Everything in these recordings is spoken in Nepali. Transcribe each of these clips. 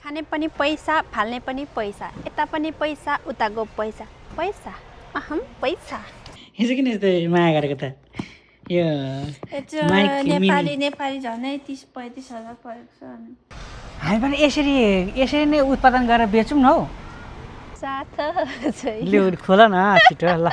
खाने पनि पैसा फाल्ने पनि पैसा यता पनि पैसा उताको पैसा पैसा अहम पैसा हिजो किन यस्तो माया गरेको त यो नेपाली झनै 30-35 हजार परेको छ हामी पनि यसरी नै उत्पादन गरेर बेचौँ न हौ साथ लु खोल न छिटो ल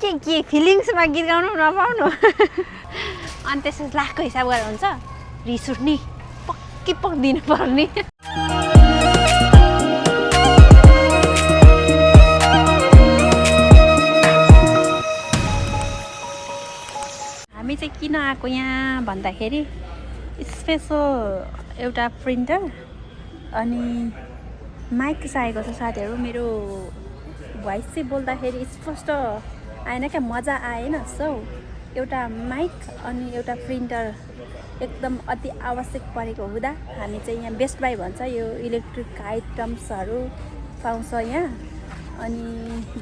के फिलिङ्समा गीत गाउनु नपाउनु अनि त्यसपछि लाखको हिसाब गरेर हुन्छ रिस उठ्ने पक्की दिनु पर्ने हामी चाहिँ किन आएको यहाँ भन्दाखेरि स्पेसल एउटा प्रिन्टर अनि माइक चाहिएको छ साथीहरू मेरो भोइस चाहिँ बोल्दाखेरि स्पष्ट आएन क्या मजा आएन सो एउटा माइक अनि एउटा प्रिन्टर एकदम अति आवश्यक परेको हुँदा हामी चाहिँ यहाँ बेस्ट बाई भन्छ यो इलेक्ट्रिक आइटम्सहरू पाउँछ यहाँ अनि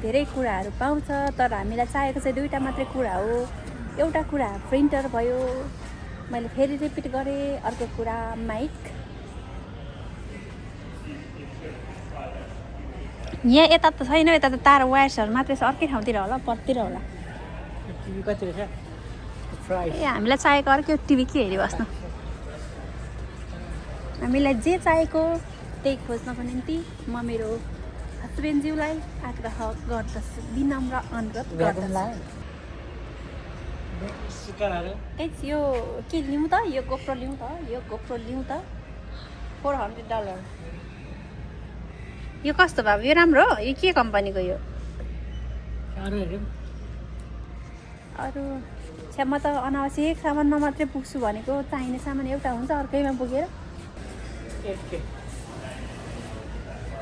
धेरै कुराहरू पाउँछ तर हामीलाई चाहिएको चाहिँ दुईवटा मात्रै कुरा हो एउटा कुरा प्रिन्टर भयो मैले फेरि रिपिट गरेँ अर्को कुरा माइक यहाँ यता त छैन यता त तार वायर्सहरू मात्रै छ अर्कै ठाउँतिर होला परतिर होला कति रहेछ ए हामीलाई चाहिएको अर्कै टिभी के हेरिबस्नु हामीलाई जे चाहिएको त्यही खोज्नको निम्ति म मेरो हस्बेन्डज्यूलाई आग्रह गर्दछु विनम्र अनुरोध गर्दछु यो के लिउँ त यो गोप्रो लिउँ त यो गोप्रो लिउँ त $400 यो कस्तो भयो यो राम्रो हो यो के कम्पनीको यो अरू छ्या म त अनावश्यक सामानमा मात्रै पुग्छु भनेको चाहिने सामान एउटा हुन्छ अर्कैमा पुगेर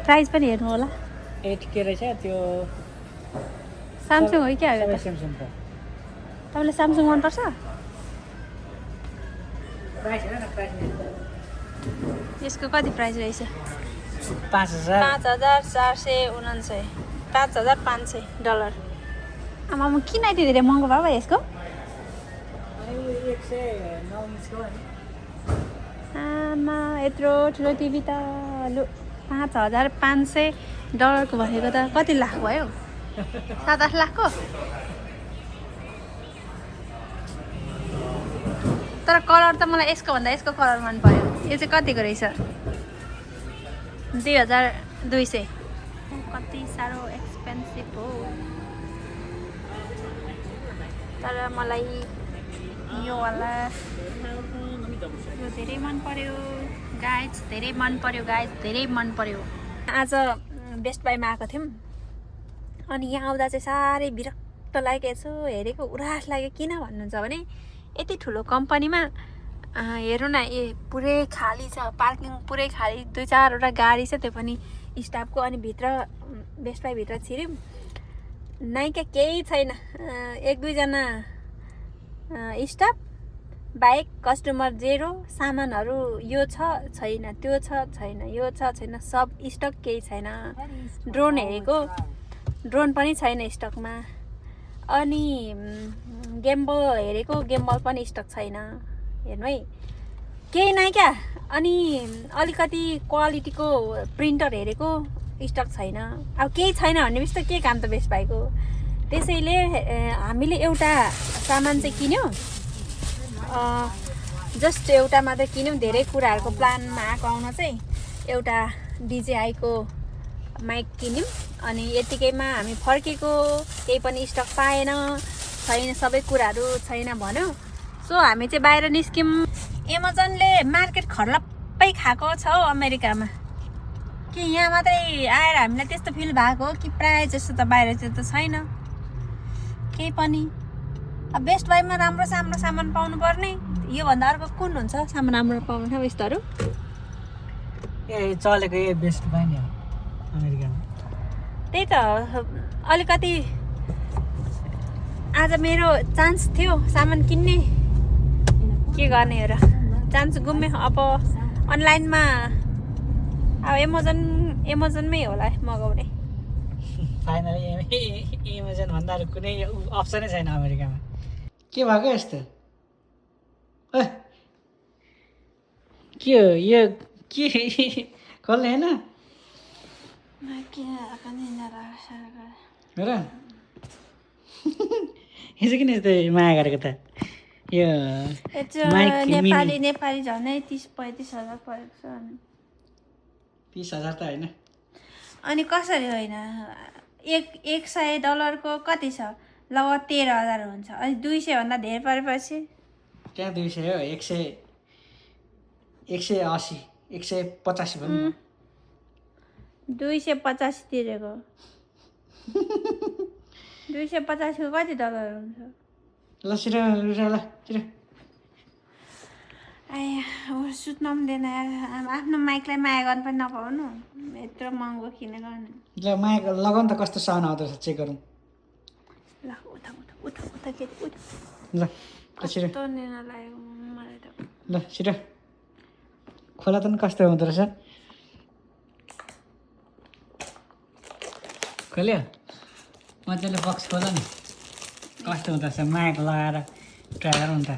प्राइस पनि हेर्नु होला 8K रहेछ त्यो सामसुङ हो क्या स्यामसङको तपाईँलाई सामसुङ मनपर्छ प्राइस हेर न प्राइस यसको कति प्राइस रहेछ 5000 $5,499 $5,500 आमा म किन यति धेरै महँगो भयो यसको आमा यत्रो ठुलो टिभी त लु $5,500 को भनेको त कति लाख भयो 7-8 लाखको तर कलर त मलाई यसको भन्दा यसको कलर मन पर्यो यो चाहिँ कतिको रहेछ 2200 कति साह्रो एक्सपेन्सिभ हो तर मलाई यो वाला यो धेरै मन पर्यो गाइज धेरै मन पर्यो आज बेस्ट बाईमा आएको थियौँ अनि यहाँ आउँदा चाहिँ साह्रै विरक्त लागेको यसो हेरेको उरास लाग्यो किन भन्नुहुन्छ भने यति ठुलो कम्पनीमा हेरौँ न पुरै खाली छ पार्किङ पुरै खाली 2-4वटा गाडी छ त्यो पनि स्टाफको अनि भित्र बेस्ट बाई भित्र छिर्यौँ नै क्या केही छैन 1-2जना स्टाफ बाइक कस्टमर जेरो सामानहरू यो छ छैन त्यो छ छैन यो छ छैन सब स्टक केही छैन ड्रोन हेरेको ड्रोन पनि छैन स्टकमा अनि गेम्बल हेरेको गेम्बल पनि स्टक छैन हेर्नु है केही नै क्या अनि अलिकति क्वालिटीको प्रिन्टर हेरेको स्टक छैन अब केही छैन भन्ने बिच त के काम त बेस्ट भएको त्यसैले हामीले एउटा सामान चाहिँ किन्यौँ जस्ट एउटा मात्रै किन्यौँ धेरै कुराहरूको प्लानमा आएको आउन चाहिँ एउटा DJI-को माइक किन्यौँ अनि यतिकैमा हामी फर्केको केही पनि स्टक पाएन छैन सबै कुराहरू छैन भन्यो सो हामी चाहिँ बाहिर निस्क्यौँ एमाजोनले मार्केट खर्लप्पै खाएको छ हौ अमेरिकामा कि यहाँ मात्रै आएर हामीलाई त्यस्तो फिल भएको कि प्रायः जस्तो त बाहिर चाहिँ त छैन केही पनि अब बेस्ट बाईमा राम्रो सामान पाउनु पर्ने योभन्दा अर्को कुन हुन्छ सामान राम्रो पाउनु छ यस्तोहरू चलेको बेस्ट बाई नि हो अमेरिकामा त्यही त अलिकति आज मेरो चान्स थियो सामान किन्ने के गर्ने हो र चान्स गुम्यो अब अनलाइनमा अब एमाजोनमै होला मगाउने फाइनली एमाजोन भन्दा अरू कुनै अप्सनै छैन अमेरिकामा के भएको यस्तो के हो यो के खोल्ने होइन र हिजो किन यस्तो माया गरेको त यो नेपाली झनै 30-35 हजार परेको छ 30,000 त होइन अनि कसरी होइन $100 को कति छ लगभग 13,000 हुन्छ अनि 200 भन्दा धेरै परेपछि त्यहाँ 200 हो 180 150 भन्नु 250 तिरेको 250 को कति डलर हुन्छ ल छिटो ल छिटो आया सुत्न पनि दिएन आफ्नो माइकलाई माया गर्नु पनि नपाउनु यत्रो महँगो किनेको ल माया लगाउनु त कस्तो साउन्ड आउँदो रहेछ चेक गरौँ ल उता केटी उता ल छिटो कस्तो निना लाग्यो मलाई त ल छिटो खोला त कस्तो हुँदो रहेछ खोल्यो मजाले बक्स खोल नि कस्तो हुँदो रहेछ मायाको लगाएर ट्राई गरौँ नि त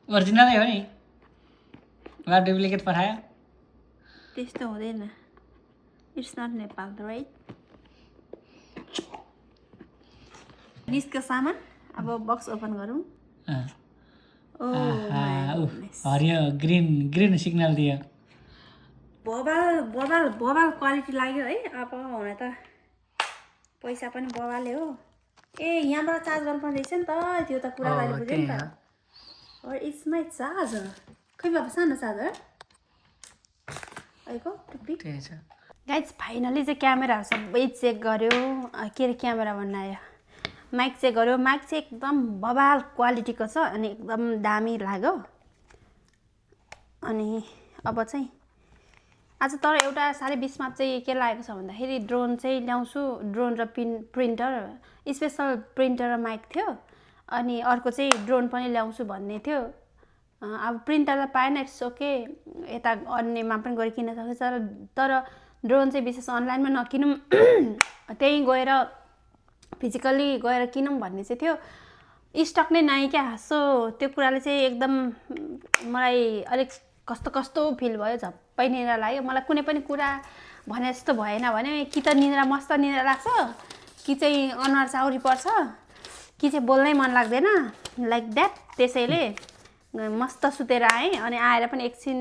ओरिजिनलै हो नि वा डुप्लिकेट पठायो त्यस्तो हुँदैन इट्स नट नेपाल राइट निस्क्यो सामान अब बक्स ओपन गरौँ हरियो ग्रिन सिग्नल दियो बबाल क्वालिटी लाग्यो है अब हुन त पैसा पनि बबाले हो ए यहाँबाट चार्ज गर्नुपर्ने रहेछ नि त त्यो त कुरा मैले बुझेँ नि त इट्स माई चार्जर खै बाबा सानो चार्जर अहिलेको टुप्पी गाइज फाइनली चाहिँ क्यामेराहरू सबै चेक गर्यो के अरे क्यामेरा भन्न आयो माइक चेक गर्यो माइक चाहिँ एकदम बबाल क्वालिटीको छ अनि एकदम दामी लाग्यो अनि अब चाहिँ आज तर एउटा 20.5 मा चाहिँ के लागेको छ भन्दाखेरि ड्रोन चाहिँ ल्याउँछु ड्रोन र प्रिन्टर स्पेसल प्रिन्टर र माइक थियो अनि अर्को चाहिँ ड्रोन पनि ल्याउँछु भन्ने थियो अब प्रिन्टरलाई पाएन इट्स ओके यता अन्यमा पनि गएर किन्न सक्छ तर ड्रोन चाहिँ विशेष अनलाइनमा नकिनौँ त्यहीँ गएर फिजिकल्ली गएर किनौँ भन्ने चाहिँ थियो स्टक नै नै क्या सो त्यो कुराले चाहिँ एकदम मलाई अलिक कस्तो फिल भयो झप्पै निद्रा लाग्यो मलाई कुनै पनि कुरा भने जस्तो भएन भने कि त मस्त निद्रा लाग्छ कि चाहिँ अनुहार चाउरी पर्छ कि चाहिँ बोल्नै मन लाग्दैन लाइक द्याट त्यसैले मस्त सुतेर आएँ अनि आएर पनि एकछिन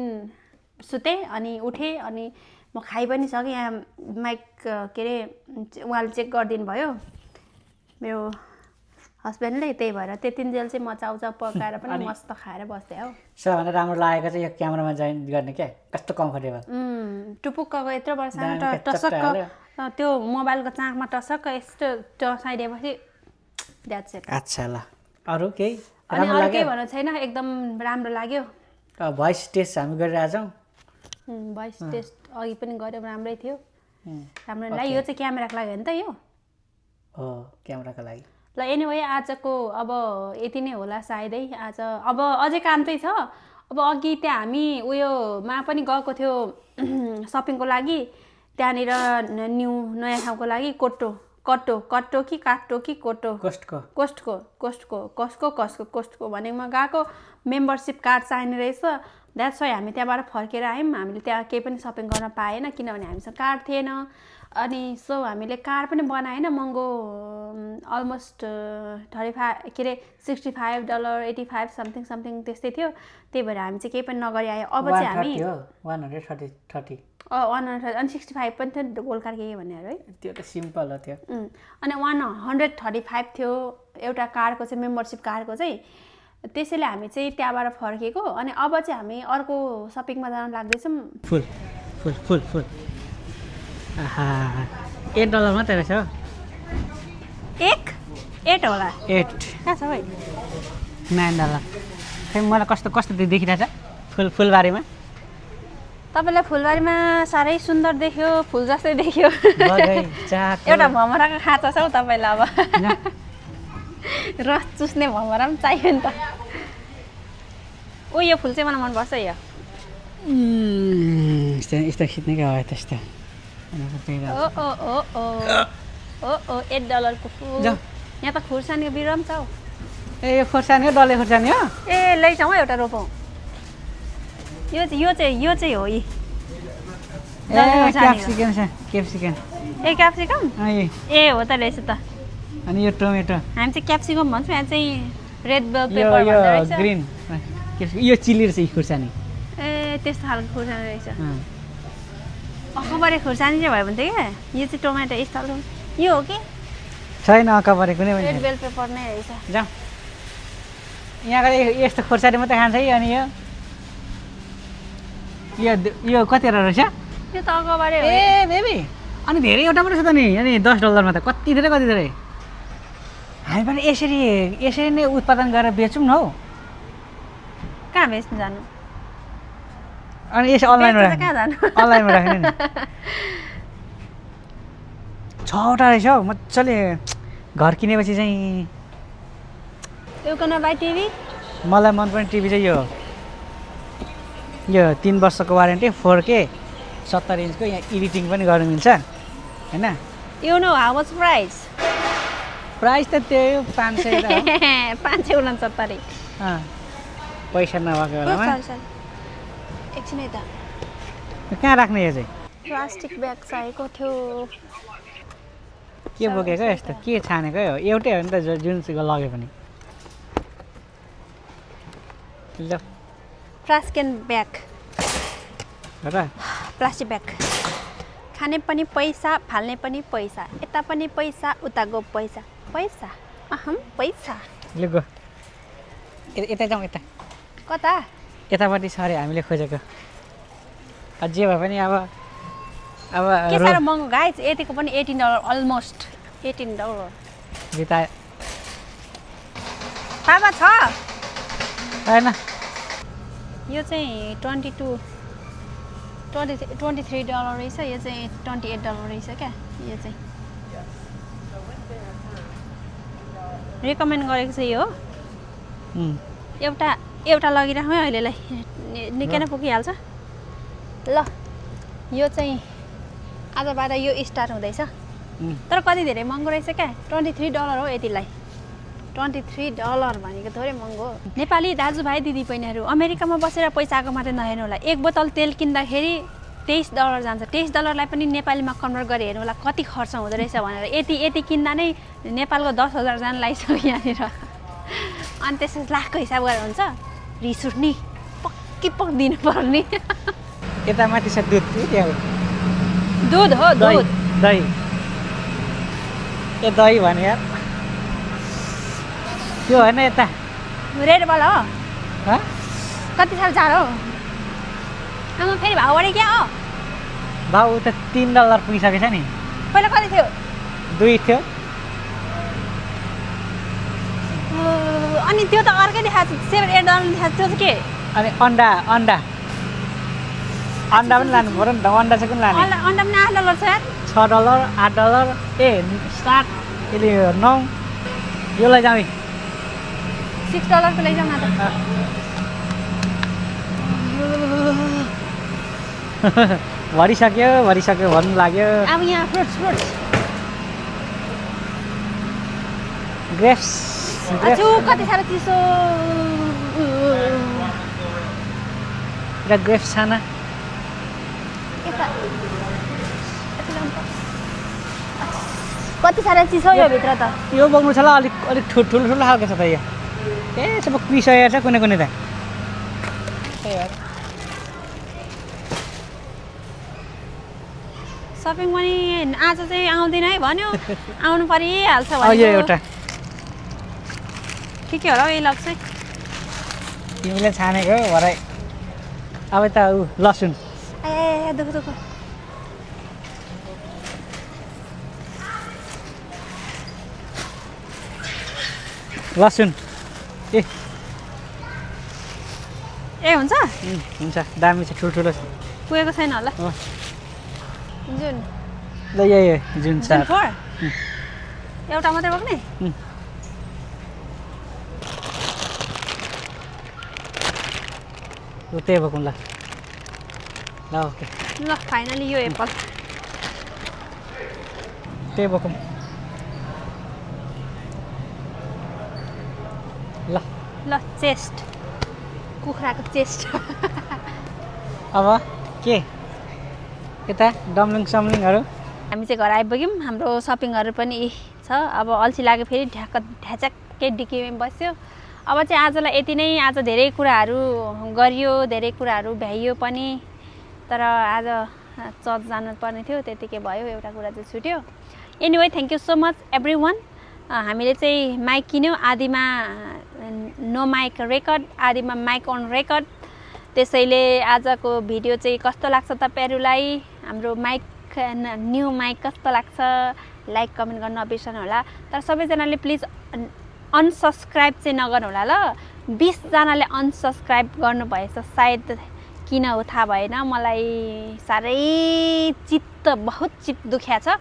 सुतेँ अनि उठेँ अनि म खाइ पनि सकेँ यहाँ माइक के अरे उहाँले चेक गरिदिनु भयो मेरो हस्बेन्डले त्यही भएर त्यतिन्जेल चाहिँ म चाउचाउ पकाएर पनि मस्त खाएर बस्थेँ हौ सबभन्दा राम्रो लागेको चाहिँ यो क्यामेरामा जोइन गर्ने क्या कस्तो कम्फर्टेबल टुपुक्कको यत्रो बडा सानो टसक्क त्यो मोबाइलको चाकमा टसक्क यस्तो टसाइदिएपछि द्याट्स इट अच्छा ल अरू केही अनि अरू केही भन्नु छैन एकदम राम्रो लाग्यो भोइस टेस्ट हामी गरिरहेछौँ भोइस टेस्ट अघि पनि गऱ्यौँ राम्रै थियो राम्रो लाग्यो यो चाहिँ क्यामेराको लागि हो नि त यो हो क्यामेराको लागि ल एनिवे आजको अब यति नै होला सायदै आज अब अझै काम चाहिँ छ अब अघि त्यहाँ हामी उयोमा पनि गएको थियो सपिङको लागि त्यहाँनिर नयाँ ठाउँको लागि कट्टो कि कोस्टको भनेकोमा गएको मेम्बरसिप कार्ड चाहिने रहेछ द्याट्स वाइ हामी त्यहाँबाट फर्केर आयौँ हामीले त्यहाँ केही पनि सपिङ गर्न पाएन किनभने हामीसँग कार्ड थिएन अनि सो हामीले कार्ड पनि बनाएन महँगो अलमोस्ट 35 के अरे $65 $85 समथिङ त्यस्तै थियो त्यही भएर हामी चाहिँ केही पनि नगरी आयो अब चाहिँ हामी 130 अनि 65 पनि थियो गोलकार के भनेर है त्यो त सिम्पल हो त्यो अनि 135 थियो एउटा कार्डको चाहिँ मेम्बरसिप कार्डको चाहिँ त्यसैले हामी चाहिँ त्यहाँबाट फर्केको अनि अब चाहिँ हामी अर्को सपिङमा जान लाग्दैछौँ फुल $8 मात्रै रहेछ हो 8 होला 8 कहाँ छ भाइ $9 खै मलाई कस्तो देखिरहेछ फुलबारीमा तपाईँलाई फुलबारीमा साह्रै सुन्दर देख्यो फुल जस्तै देख्यो एउटा भमराको खाँचा छ हौ तपाईँलाई अब रस चुस्ने भमरा पनि चाहियो नि त यो फुल चाहिँ मलाई मनपर्छ यो यस्तो खिच्ने क्या हो त्यस्तो $8 को फुल यहाँ त खुर्सानीको बिरुवा पनि छ हौ ए यो खुर्सानी हो डल्ले खुर्सानी हो ए लैजाउँ एउटा रोपौँ यो चाहिँ हो यी ए क्याप्सिकम छ क्याप्सिकम ए क्याप्सिकम ए हो त रहेछ त अनि यो टमेटो हामी चाहिँ क्याप्सिकम भन्छौँ यहाँ चाहिँ रेड बेल यो पेपर यो भन्दो रहेछ ग्रीन यो चिल्ली रहेछ यी खुर्सानी ए त्यस्तो खालको खुर्सानी रहेछ अकबरे खुर्सानी चाहिँ भयो भने थियो क्या यो चाहिँ टमाटो यस्तो खालको यो हो कि छैन अकबरे कुनै पनि रेड बेल पेपर नै रहेछ जाउँ यहाँको यस्तो खुर्सानी मात्रै खान्छ है अनि यो कतिवटा रहेछ यो त अकबरे हो ए बेबी अनि धेरैवटा पनि रहेछ त नि अनि $10 मा त कति धेरै हामी पनि यसरी नै उत्पादन गरेर बेचौँ न हौ कहाँ बेच्नु जानु अनि यसो अनलाइनमा कहाँ जानु अनलाइनमा राख्ने नि 6वटा रहेछ हौ मजाले घर किनेपछि चाहिँ You gonna buy TV? मलाई मनपर्ने टिभी चाहिँ यो 3 वर्षको वारेन्टी 4K 70 इन्चको यहाँ एडिटिङ पनि गर्न मिल्छ हैन You know how much price? Price त त्यही 500 हो 569 पैसा नभएको बेलामा एकछिन है त कहाँ राख्ने यो चाहिँ प्लास्टिक ब्याग चाहिएको थियो के बोकेको यस्तो के छानेको हो एउटै हो नि त जुनसुकै लगे पनि ल प्लास्टिक ब्याग र प्लास्टिक ब्याग खाने पनि पैसा फाल्ने पनि पैसा यता पनि पैसा उता गो पैसा पैसा अहम पैसा ल गो यता जाउँ यता कता यतापट्टि छ अरे हामीले खोजेको जे भए पनि अब के साह्रो महँगो गाइस यतिको पनि $18 अलमोस्ट $18 बितायो पापा छ हैन यो चाहिँ $23 रहेछ यो चाहिँ $28 रहेछ क्या यो चाहिँ रिकमेन्ड गरेको चाहिँ यो हो एउटा लगिराखौँ है अहिलेलाई निकै नै पुगिहाल्छ ल यो चाहिँ आजबाट यो स्टार्ट हुँदैछ तर कति धेरै महँगो रहेछ क्या $23 हो यतिलाई $23 भनेको थोरै महँगो हो नेपाली दाजुभाइ दिदीबहिनीहरू अमेरिकामा बसेर पैसाको मात्रै नहेर्नु होला एक बोतल तेल किन्दाखेरि $23 जान्छ $23 पनि नेपालीमा कन्भर्ट गरेर हेर्नु होला कति खर्च हुँदो रहेछ भनेर यति किन्दा नै नेपालको 10,000 जान लागिसक्यो यहाँनिर अनि त्यसपछि लाखको हिसाब गरेर हुन्छ रिस उठ्ने पक्की दिनु पर्ने यता माथि छ दुध त्यहाँ दुध हो दुध दही ए दही भने यार त्यो होइन यता रेडवाला हो हँ कति साल जाडो हो आमा फेरि भाउ बढी क्या हो भाउ त $3 पुगिसकेछ नि पहिला कति थियो 2 थियो अनि त्यो त अर्कै देखाएको छ $7-8 देखाएको त्यो चाहिँ के अनि अन्डा पनि लानु पर्यो नि त अन्डा चाहिँ कुन लाने अन्डा पनि $8 छ यार $6 $8 ए 7 यसले 9 यो लैजाऊ $6 को लैजाऊ न त भरिसक्यो भन्नु लाग्यो अब यहाँ फ्रुट्स ग्रेप्स कति साह्रो चिसो र ग्रेप्स छाना कति साह्रो चिसो यो भित्र त यो बोक्नु छ ल अलिक ठुलो खालको छ त यो ए सब पिसयो छ कुनै त सपिङ पनि आज चाहिँ आउँदिन है भन्यो आउनु परिहाल्छ यो एउटा के होला यही लग्छ तिमीले छानेको भरे अब त लसुन ए दुख लसुन ए हुन्छ हुन्छ दामी छ ठुलो छ पुगेको छैन होला जुन ल यो जुन छ एउटा मात्रै बोक्ने त्यही बोकौँ ल ओके ल फाइनली यो एप्पल त्यही बोकौँ ल चेस्ट कुखुराको चेस्ट अब के यता डम्लिङ समलिङहरू हामी चाहिँ घर आइपुग्यौँ हाम्रो सपिङहरू पनि छ अब अल्छी लाग्यो फेरि ढ्याचक्कै डिकीमै बस्यो अब चाहिँ आजलाई यति नै आज धेरै कुराहरू गरियो धेरै कुराहरू भ्याइयो पनि तर आज चर्च जानुपर्ने थियो त्यतिकै भयो एउटा कुरा चाहिँ छुट्यो anyway thank you so much everyone हामीले चाहिँ माइक किन्यौँ आधीमा नो माइक रेकर्ड आधीमा माइक अन रेकर्ड त्यसैले आजको भिडियो चाहिँ कस्तो लाग्छ तपाईँहरूलाई हाम्रो माइक न्यू माइक कस्तो लाग्छ लाइक कमेन्ट गर्न नबिर्सनु होला तर सबैजनाले प्लिज अनसब्सक्राइब चाहिँ नगर्नु होला ल 20 जनाले अनसब्सक्राइब गर्नुभएछ सायद किन हो थाहा भएन मलाई साह्रै बहुत चित्त दुख्या छ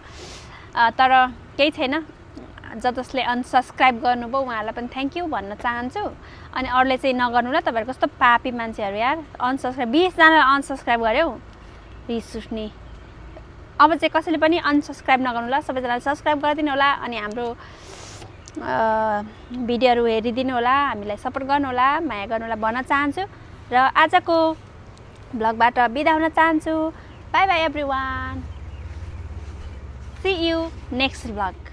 तर केही छैन जसले अनसब्सक्राइब गर्नुभयो उहाँहरूलाई पनि थ्याङ्क यू भन्न चाहन्छु अनि अरूले चाहिँ नगर्नु ल तपाईँहरू कस्तो पापी मान्छेहरू यार अनसब्सक्राइब 20 जनाले अनसब्सक्राइब गर्यो रिस उठ्ने अब चाहिँ कसैले पनि अनसब्सक्राइब नगर्नु होला सबैजनाले सब्सक्राइब गरिदिनु होला अनि हाम्रो भिडियोहरू हेरिदिनु होला हामीलाई सपोर्ट गर्नु होला माया गर्नु होला भन्न चाहन्छु र आजको भ्लगबाट बिदा हुन चाहन्छु bye bye everyone see you next vlog